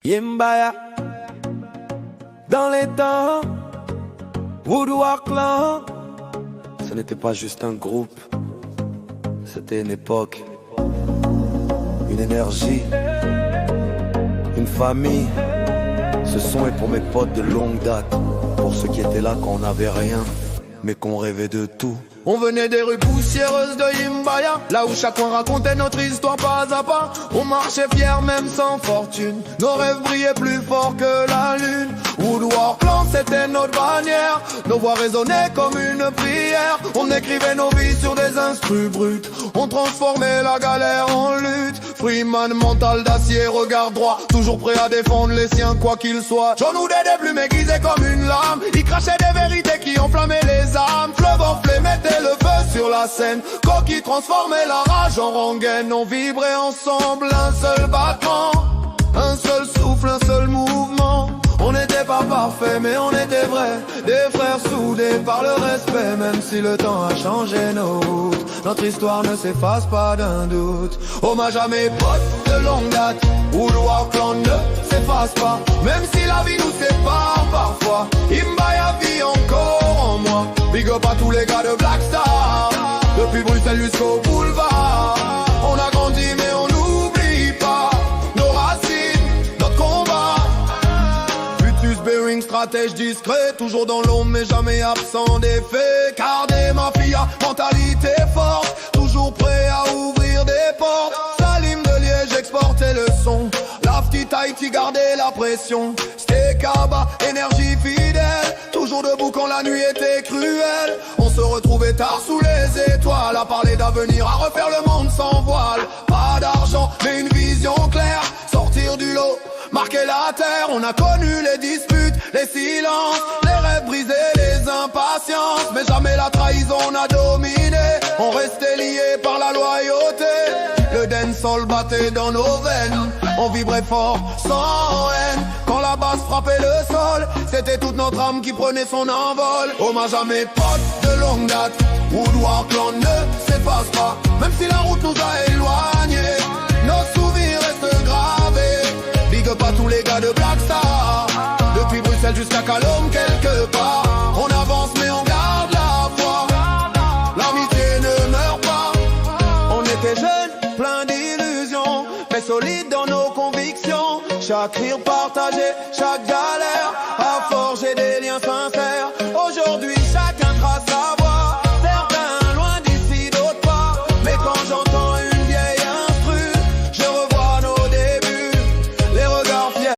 Yimbaya, dans les temps, Woudoua Clan. Ce n'était pas juste un groupe, c'était une époque, une énergie, une famille. Ce son est pour mes potes de longue date, pour ceux qui étaient là quand on n'avait rien, mais qu'on rêvait de tout. On venait des rues poussiéreuses de Yimbaya, là où chacun racontait notre histoire pas à pas. On marchait fiers même sans fortune, nos rêves brillaient plus fort que la lune. Woudoua Clan c'était notre bannière, nos voix résonnaient comme une prière. On écrivait nos vies sur des instrus bruts, on transformait la galère en lutte. Freeman, mental d'acier, regard droit, toujours prêt à défendre les siens quoi qu'il soit. J'en oudais des plumes aiguisées comme une lame, il crachait des vérités qui enflammaient les âmes. Fleuve enflé mettait le feu sur la scène, coquille transformait la rage en rengaine. On vibrait ensemble, un seul battement, un seul souffle, un seul mouvement. On n'était pas parfaits mais on était vrais, des frères soudés par le respect. Même si le temps a changé nos routes, notre histoire ne s'efface pas d'un doute. Hommage à mes potes de longue date, Woudoua Clan ne s'efface pas. Même si la vie nous sépare parfois, Yimbaya vit encore en moi. Big up à tous les gars de Black Star, depuis Bruxelles jusqu'au boulevard. On a grandi mais on n'oublie pas nos racines, notre combat. Futus Bearing, stratège discret, toujours dans l'ombre mais jamais absent des faits. Car des mafias, mentalité forte, toujours prêt à ouvrir des portes. Salim de Liège exportait le son, la petite Haïti gardait la pression. Stekaba, énergie fidèle, toujours debout quand la nuit était cruelle. On se retrouvait tard sous les étoiles, à parler d'avenir, à refaire le monde sans voile. Pas d'argent mais une vision claire, sortir du lot, marquer la terre. On a connu les disputes, les silences, les rêves brisés, les impatiences, mais jamais la trahison n'a dominé. On restait liés par la loyauté, le dancehall battait dans nos veines. On vibrait fort, sans haine, quand la basse frappait le sol. C'était toute notre âme qui prenait son envol. Hommage à mes potes de longue date, Woudoua Clan ne s'efface pas. Même si la route nous a éloignés, nos souvenirs restent gravés. Big up à tous les gars de Black Star, depuis Bruxelles jusqu'à Calom quelque part. On avance mais on garde la foi, l'amitié ne meurt pas. On était jeunes, plein d'illusions, mais solides dans nos convictions. Chaque rire partagé, chaque galère a forgé des liens sincères.